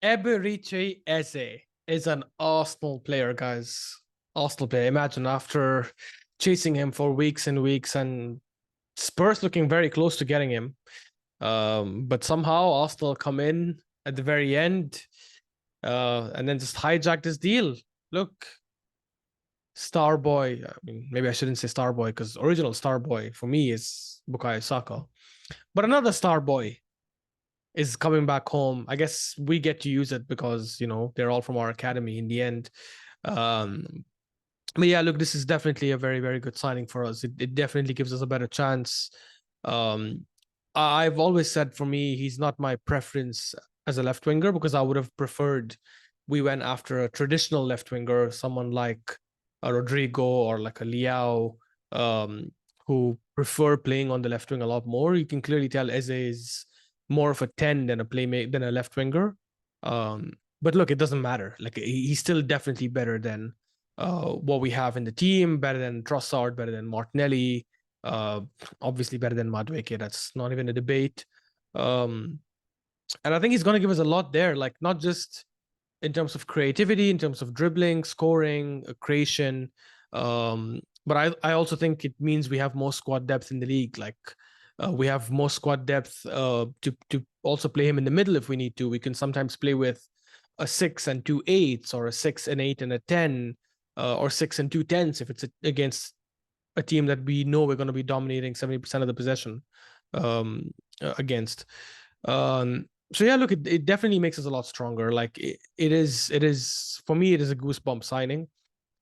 Eberechi Eze is an Arsenal player, guys. Arsenal player. Imagine after chasing him for weeks and weeks and Spurs looking very close to getting him. But somehow Arsenal come in at the very end and then just hijacked this deal. Look, star boy. I mean, maybe I shouldn't say star boy because original star boy for me is Bukayo Saka. But another star boy is coming back home. I guess we get to use it because, they're all from our academy in the end. Um, but yeah, look, this is definitely a very, very good signing for us. It definitely gives us a better chance. Um, I've always said for me, he's not my preference as a left winger because I would have preferred we went after a traditional left winger, someone like a Rodrigo or like a Liao, who prefer playing on the left wing a lot more. You can clearly tell Eze is more of a 10 than a playmate than a left winger. But look, it doesn't matter. Like he's still definitely better than what we have in the team, better than Trossard, better than Martinelli, uh, obviously better than Madueke. That's not even a debate. And I think he's going to give us a lot there, like not just in terms of creativity, in terms of dribbling, scoring, creation. But I also think it means we have more squad depth in the league. Like we have more squad depth to also play him in the middle if we need to. We can sometimes play with a 6 and 2 8s or a 6 and 8 and a 10 or 6 and 2 10s if it's against a team that we know we're going to be dominating 70% of the possession against. So yeah, look, it definitely makes us a lot stronger. Like it is for me, it is a goosebump signing,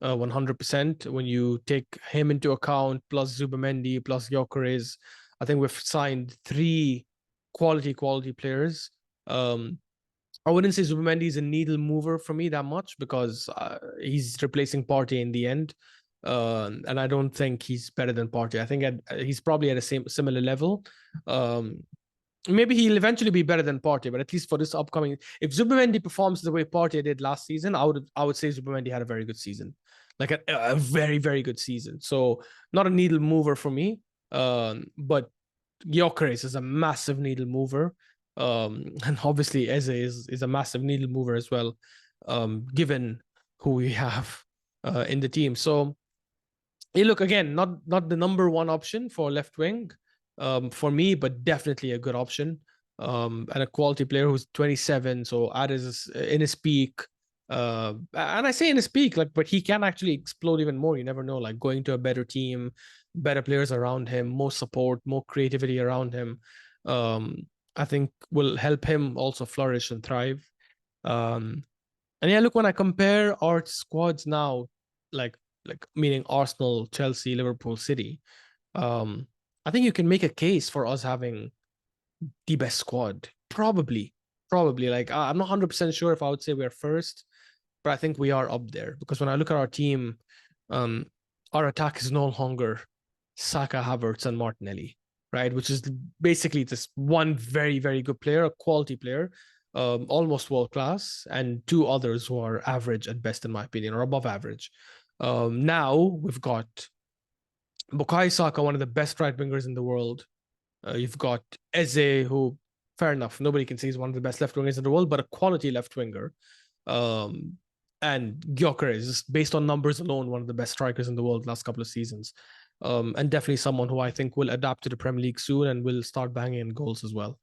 100%. When you take him into account, plus Zubamendi, plus Gyökeres, I think we've signed three quality players. I wouldn't say Zubamendi is a needle mover for me that much because he's replacing Partey in the end. And I don't think he's better than Partey. I think he's probably at a similar level. Maybe he'll eventually be better than Partey, but at least for this upcoming, if Zubamendi performs the way Partey did last season, I would say Zubamendi had a very good season, like a very very good season. So not a needle mover for me, but Gyökeres is a massive needle mover, and obviously Eze is a massive needle mover as well, given who we have in the team. So you look again, not the number one option for left wing for me, but definitely a good option. And a quality player who's 27, so at his in his peak. And I say in his peak, like, but he can actually explode even more. You never know, like going to a better team, better players around him, more support, more creativity around him. I think will help him also flourish and thrive. And yeah, look, when I compare our squads now, like meaning Arsenal, Chelsea, Liverpool, City, I think you can make a case for us having the best squad. Probably. Like I'm not 100% sure if I would say we're first, but I think we are up there because when I look at our team, um, our attack is no longer Saka, Havertz, and Martinelli, right? Which is basically just one very, very good player, a quality player, almost world class, and two others who are average at best, in my opinion, or above average. Now we've got Bukayo Saka, one of the best right wingers in the world. You've got Eze, who, fair enough, nobody can say he's one of the best left wingers in the world, but a quality left winger. Um, and Gyökeres is, based on numbers alone, one of the best strikers in the world last couple of seasons. And definitely someone who I think will adapt to the Premier League soon and will start banging in goals as well.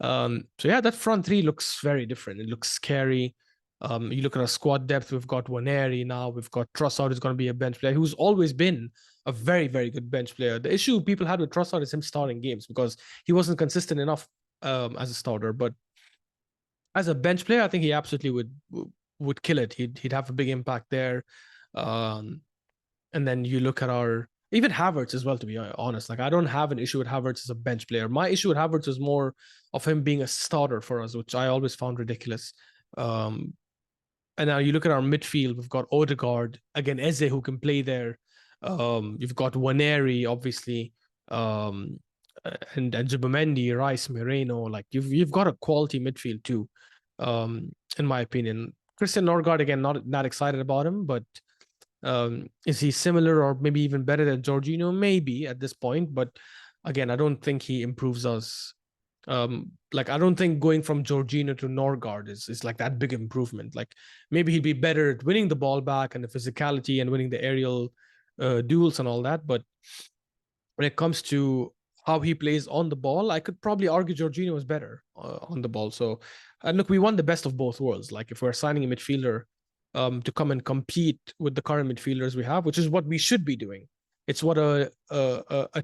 So yeah, that front three looks very different. It looks scary. You look at our squad depth, we've got Waneri now, we've got Trossard, who's going to be a bench player, who's always been a very, very good bench player. The issue people had with Trossard is him starting games because he wasn't consistent enough as a starter. But as a bench player, I think he absolutely would kill it. He'd have a big impact there. And then you look at our even Havertz as well, to be honest. Like I don't have an issue with Havertz as a bench player. My issue with Havertz is more of him being a starter for us, which I always found ridiculous. And now you look at our midfield, we've got Odegaard, again, Eze, who can play there. You've got Waneri, obviously, and Zubamendi, Rice, Moreno. Like you've got a quality midfield too, in my opinion. Christian Norgard, again, not excited about him, but is he similar or maybe even better than Jorginho? Maybe at this point, but again, I don't think he improves us Like I don't think going from Jorginho to Norgard is like that big improvement. Like maybe he'd be better at winning the ball back and the physicality and winning the aerial duels and all that. But when it comes to how he plays on the ball, I could probably argue Jorginho is better on the ball. So, and look, we want the best of both worlds. Like if we're signing a midfielder to come and compete with the current midfielders we have, which is what we should be doing. It's what a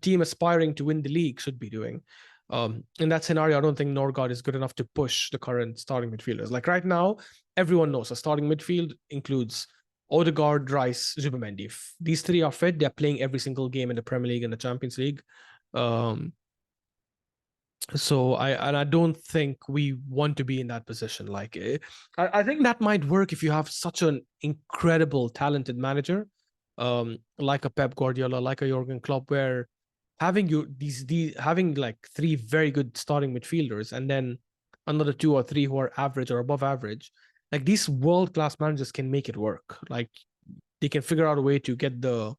team aspiring to win the league should be doing. In that scenario, I don't think Norgard is good enough to push the current starting midfielders. Like right now, everyone knows a starting midfield includes Odegaard, Rice, Zubimendi. If these three are fit, they're playing every single game in the Premier League and the Champions League. So I don't think we want to be in that position. Like I think that might work if you have such an incredible, talented manager, like a Pep Guardiola, like a Jurgen Klopp, where having having like three very good starting midfielders and then another two or three who are average or above average, like these world class managers can make it work. Like they can figure out a way to get the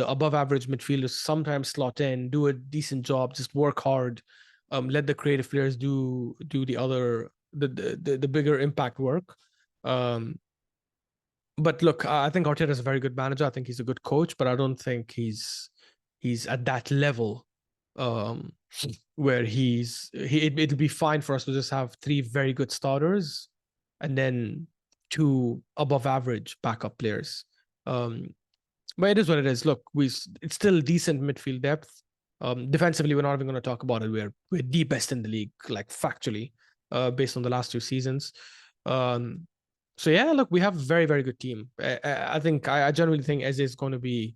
above average midfielders sometimes slot in, do a decent job, just work hard, let the creative players do the other the bigger impact work. But look, I think Arteta is a very good manager. I think he's a good coach, but I don't think he's at that level where it'll be fine for us to just have three very good starters and then two above average backup players. But it is what it is. Look, it's still decent midfield depth. Defensively, we're not even going to talk about it. We're the best in the league, like factually, based on the last two seasons. So yeah, look, we have a very, very good team. I generally think Eze is going to be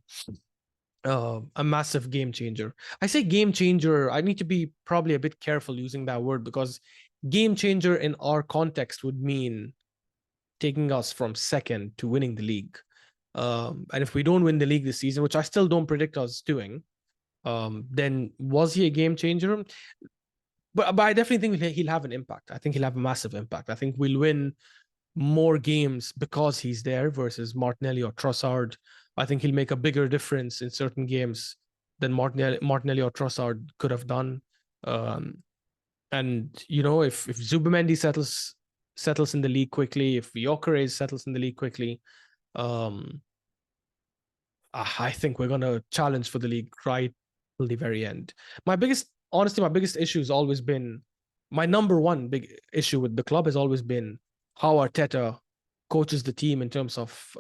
a massive game changer. I say game changer. I need to be probably a bit careful using that word because game changer in our context would mean taking us from second to winning the league. And if we don't win the league this season, which I still don't predict us doing, then was he a game changer? But I definitely think he'll have an impact. I think he'll have a massive impact. I think we'll win more games because he's there versus Martinelli or Trossard. I think he'll make a bigger difference in certain games than Martinelli or Trossard could have done. And you know, if Zubimendi settles in the league quickly, if Gyökeres settles in the league quickly, I think we're gonna challenge for the league right till the very end. My biggest issue has always been my number one big issue with the club has always been how Arteta coaches the team in terms of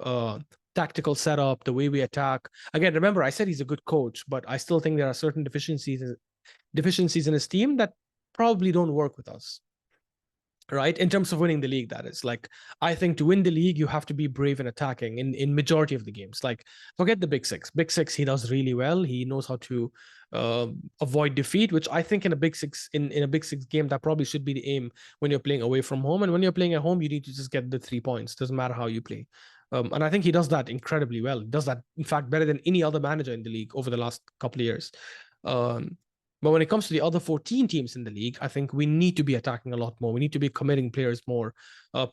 tactical setup, the way we attack. Again, remember I said he's a good coach, but I still think there are certain deficiencies in his team that probably don't work with us. Right, in terms of winning the league, that is. Like, I think to win the league you have to be brave in attacking in majority of the games. Like, forget the big six, he does really well. He knows how to avoid defeat, which I think in a big six in a big six game that probably should be the aim when you're playing away from home. And when you're playing at home, you need to just get the 3 points, doesn't matter how you play. And I think he does that incredibly well. He does that, in fact, better than any other manager in the league over the last couple of years. But when it comes to the other 14 teams in the league, I think we need to be attacking a lot more. We need to be committing players more,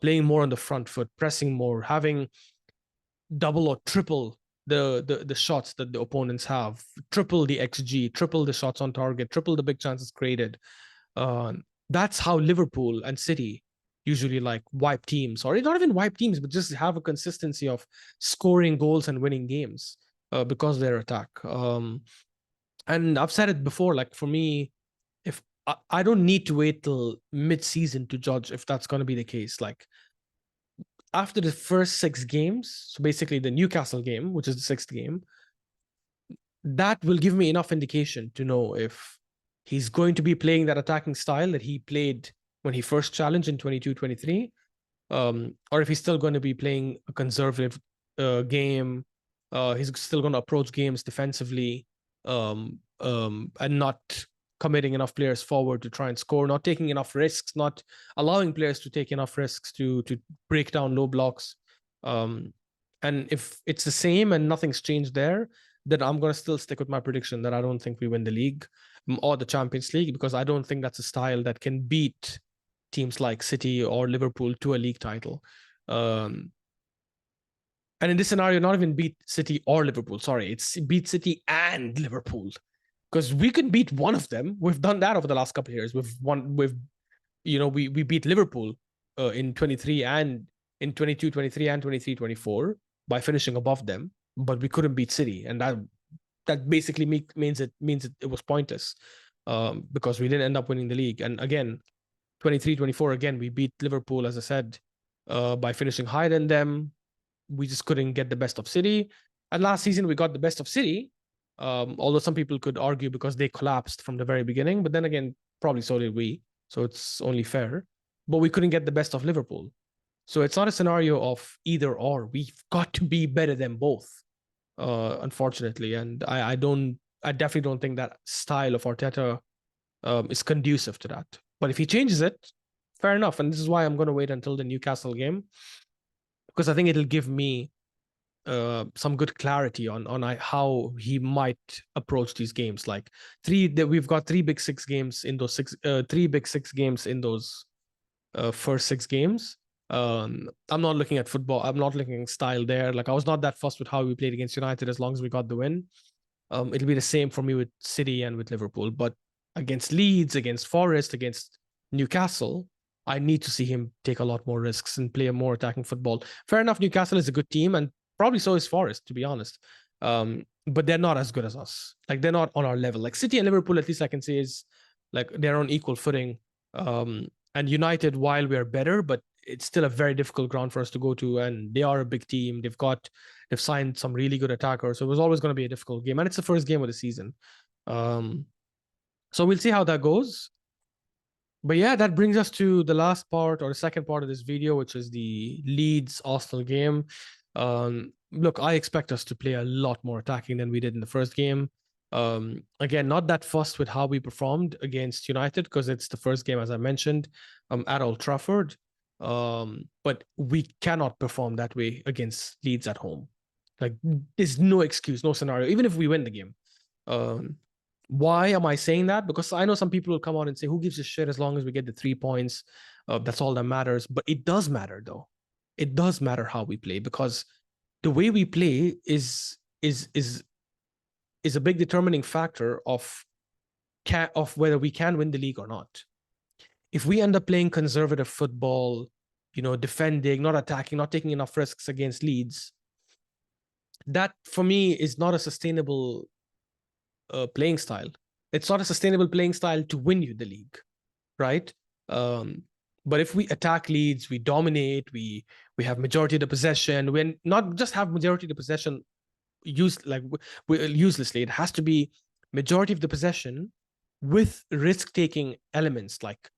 playing more on the front foot, pressing more, having double or triple the shots that the opponents have, triple the XG, triple the shots on target, triple the big chances created. That's how Liverpool and City usually like wipe teams, or not even wipe teams, but just have a consistency of scoring goals and winning games because of their attack. And I've said it before, like for me, if I don't need to wait till mid-season to judge if that's going to be the case. Like after the first 6 games, so basically the Newcastle game, which is the 6th game, that will give me enough indication to know if he's going to be playing that attacking style that he played when he first challenged in 22-23, or if he's still going to be playing a conservative game. He's still going to approach games defensively, and not committing enough players forward to try and score, not taking enough risks, not allowing players to take enough risks to break down low blocks. And if it's the same and nothing's changed there, then I'm going to still stick with my prediction that I don't think we win the league or the Champions League, because I don't think that's a style that can beat teams like City or Liverpool to a league title. And in this scenario, not even beat City or Liverpool. Sorry, it's beat City and Liverpool. because we could beat one of them. We've done that over the last couple of years. We beat Liverpool in 23 and in 22, 23 and 23, 24 by finishing above them, but we couldn't beat City, and that basically means it was pointless, because we didn't end up winning the league. And again, 23, 24, again, we beat Liverpool, as I said, by finishing higher than them. We just couldn't get the best of City. And last season, we got the best of City, although some people could argue because they collapsed from the very beginning. But then again, probably so did we. So it's only fair. But we couldn't get the best of Liverpool. So it's not a scenario of either or. We've got to be better than both, unfortunately. And I definitely don't think that style of Arteta is conducive to that. But if he changes it, fair enough. And this is why I'm going to wait until the Newcastle game, because I think it'll give me some good clarity on how he might approach these games. Like we've got three big six games in those first 6 games. I'm not looking at football. I'm not looking at style there. Like, I was not that fussed with how we played against United as long as we got the win. It'll be the same for me with City and with Liverpool. But against Leeds, against Forest, against Newcastle, I need to see him take a lot more risks and play a more attacking football. Fair enough, Newcastle is a good team, and probably so is Forest, to be honest. But they're not as good as us. Like, they're not on our level. Like, City and Liverpool, at least I can say, is like they're on equal footing. And United, while we're better, but it's still a very difficult ground for us to go to. And they are a big team. They've signed some really good attackers. So it was always going to be a difficult game. And it's the first game of the season. So we'll see how that goes. But yeah, that brings us to the last part, or the second part of this video, which is the Leeds Arsenal game. Look, I expect us to play a lot more attacking than we did in the first game. Again, not that fussed with how we performed against United, because it's the first game, as I mentioned, at Old Trafford. But we cannot perform that way against Leeds at home. Like, there's no excuse, no scenario, even if we win the game. Why am I saying that? Because I know some people will come out and say, who gives a shit as long as we get the 3 points? That's all that matters. But it does matter, though. It does matter how we play, because the way we play is a big determining factor of whether we can win the league or not. If we end up playing conservative football, defending, not attacking, not taking enough risks against Leeds, that for me is not a sustainable playing style. It's not a sustainable playing style to win you the league, right? But if we attack Leeds, we dominate, we have majority of the possession. We not just have majority of the possession uselessly. It has to be majority of the possession with risk-taking elements, like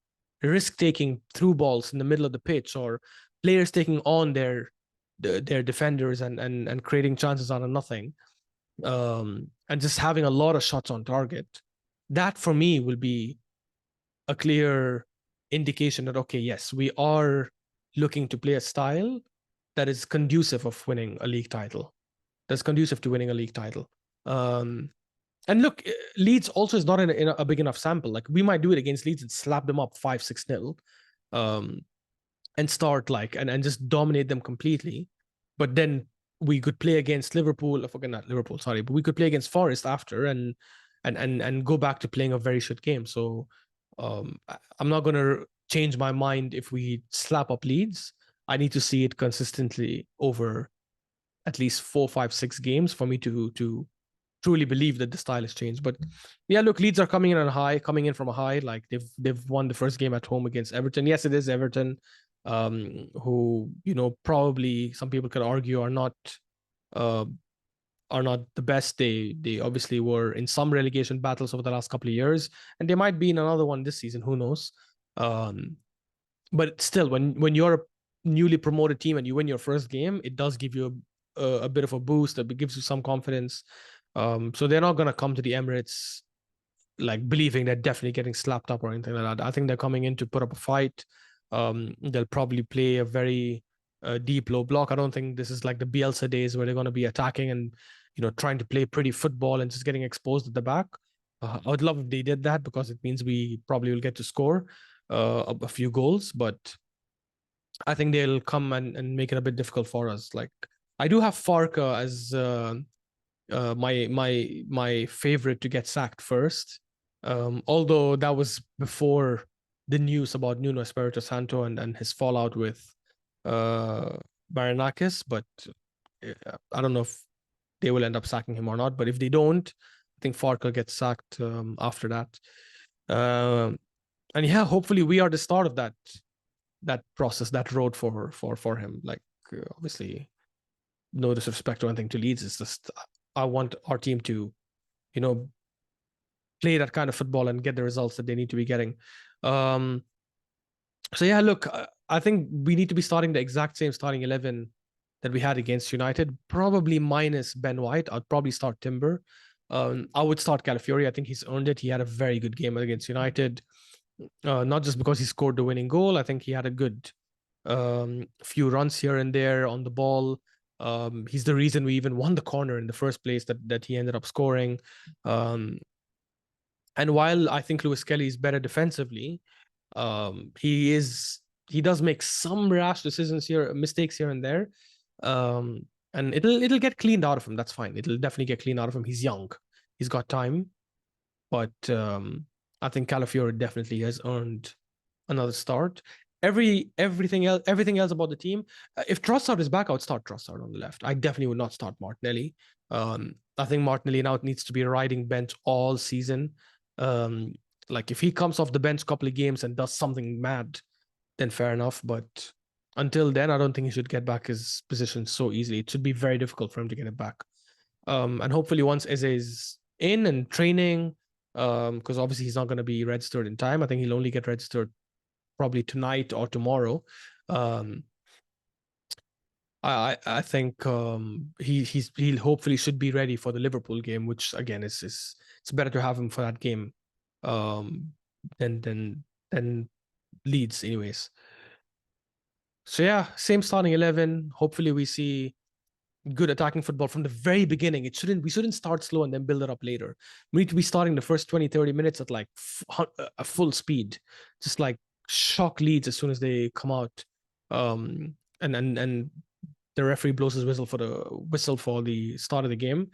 risk-taking through balls in the middle of the pitch, or players taking on their defenders and creating chances out of nothing, and just having a lot of shots on target. That for me will be a clear indication that, okay, yes, we are looking to play a style that is conducive of winning a league title. That's conducive to winning a league title. And look, Leeds also is not in a big enough sample. Like, we might do it against Leeds and slap them up 5-6-0, and start and just dominate them completely. But then we could play against Liverpool. I forget, not Liverpool, sorry, but we could play against Forest after and go back to playing a very shit game. So I'm not going to change my mind if we slap up Leeds. I need to see it consistently over at least 4, 5, 6 games for me to truly believe that the style has changed. But yeah, look, Leeds are coming in from a high. Like, they've won the first game at home against Everton. Yes, it is Everton, who probably some people could argue are not the best. They obviously were in some relegation battles over the last couple of years, and they might be in another one this season. Who knows? But still, when you're a newly promoted team and you win your first game, it does give you a bit of a boost. That gives you some confidence. So they're not gonna come to the Emirates like believing they're definitely getting slapped up or anything like that. I think they're coming in to put up a fight. They'll probably play a very deep low block. I don't think this is like the Bielsa days where they're going to be attacking and trying to play pretty football and just getting exposed at the back. I would love if they did that, because it means we probably will get to score a few goals. But I think they'll come and make it a bit difficult for us. Like, I do have Farka as my favorite to get sacked first. Although that was before the news about Nuno Espirito Santo and his fallout with Baranakis, but I don't know if they will end up sacking him or not. But if they don't, I think Farke gets sacked after that. And yeah, hopefully we are the start of that process, that road for him. Like obviously, no disrespect or anything to Leeds. It's just I want our team to, play that kind of football and get the results that they need to be getting. So yeah, look, I think we need to be starting the exact same starting 11 that we had against United, probably minus Ben White. I'd probably start Timber. I would start Calafiori. I think he's earned it. He had a very good game against United. Not just because he scored the winning goal. I think he had a good few runs here and there on the ball. He's the reason we even won the corner in the first place that he ended up scoring. And while I think Lewis Kelly is better defensively, he does make some rash mistakes here and there. And it'll get cleaned out of him. That's fine. It'll definitely get cleaned out of him. He's young. He's got time. But I think Calafiori definitely has earned another start. Everything else about the team. If Trossard is back, I would start Trossard on the left. I definitely would not start Martinelli. I think Martinelli now needs to be riding bench all season. Like if he comes off the bench a couple of games and does something mad, then fair enough. But until then, I don't think he should get back his position so easily. It should be very difficult for him to get it back. And hopefully once Eze is in and training, because obviously he's not going to be registered in time. I think he'll only get registered probably tonight or tomorrow. I think he'll hopefully should be ready for the Liverpool game, which again is it's better to have him for that game than Leeds, anyways. So yeah, same starting 11. Hopefully we see good attacking football from the very beginning. We shouldn't start slow and then build it up later. We need to be starting the first 20-30 minutes at like a full speed, just like shock Leeds as soon as they come out. And the referee blows his whistle for the start of the game.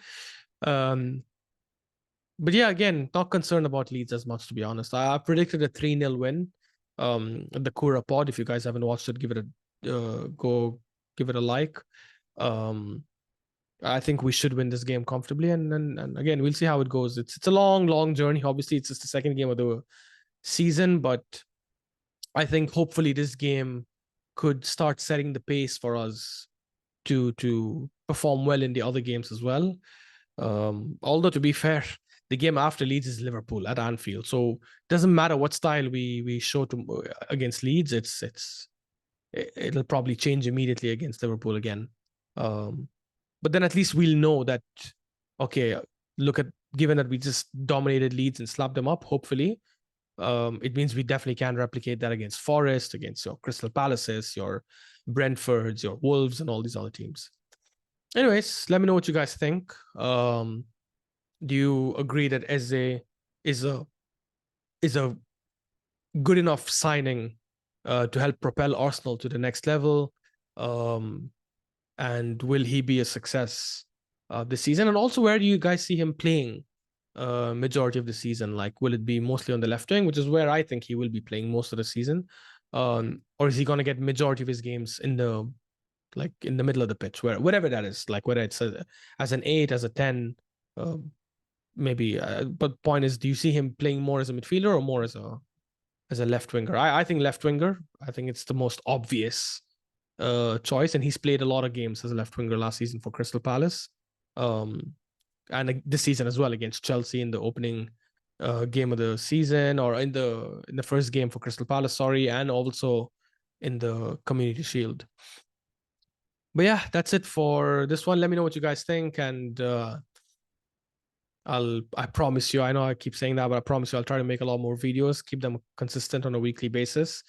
But yeah, again, not concerned about Leeds as much, to be honest. I predicted a 3-0 win at the Kura pod. If you guys haven't watched it, give it a like. I think we should win this game comfortably, and again, we'll see how it goes. It's a long journey. Obviously, it's just the second game of the season, but I think hopefully this game could start setting the pace for us to perform well in the other games as well. Although to be fair, the game after Leeds is Liverpool at Anfield, so it doesn't matter what style we show against Leeds. It'll probably change immediately against Liverpool again. But then at least we'll know that, okay, given that we just dominated Leeds and slapped them up, hopefully, it means we definitely can replicate that against Forest, against your Crystal Palaces, your Brentfords, your Wolves, and all these other teams. Anyways, let me know what you guys think. Do you agree that Eze is a good enough signing to help propel Arsenal to the next level? And will he be a success this season? And also, where do you guys see him playing majority of the season? Like, will it be mostly on the left wing, which is where I think he will be playing most of the season? Or is he going to get majority of his games in the middle of the pitch, whatever that is, like whether it's as an 8, as a 10, maybe. But point is, do you see him playing more as a midfielder or more as a left winger? I think left winger. I think it's the most obvious choice, and he's played a lot of games as a left winger last season for Crystal Palace, and this season as well against Chelsea in the opening game of the season, or in the first game for Crystal Palace, sorry, and also in the Community Shield. But yeah, that's it for this one. Let me know what you guys think, and I promise you, I know I keep saying that, but I promise you I'll try to make a lot more videos, keep them consistent on a weekly basis.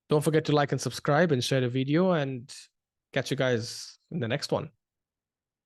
Don't forget to like and subscribe and share the video, and catch you guys in the next one.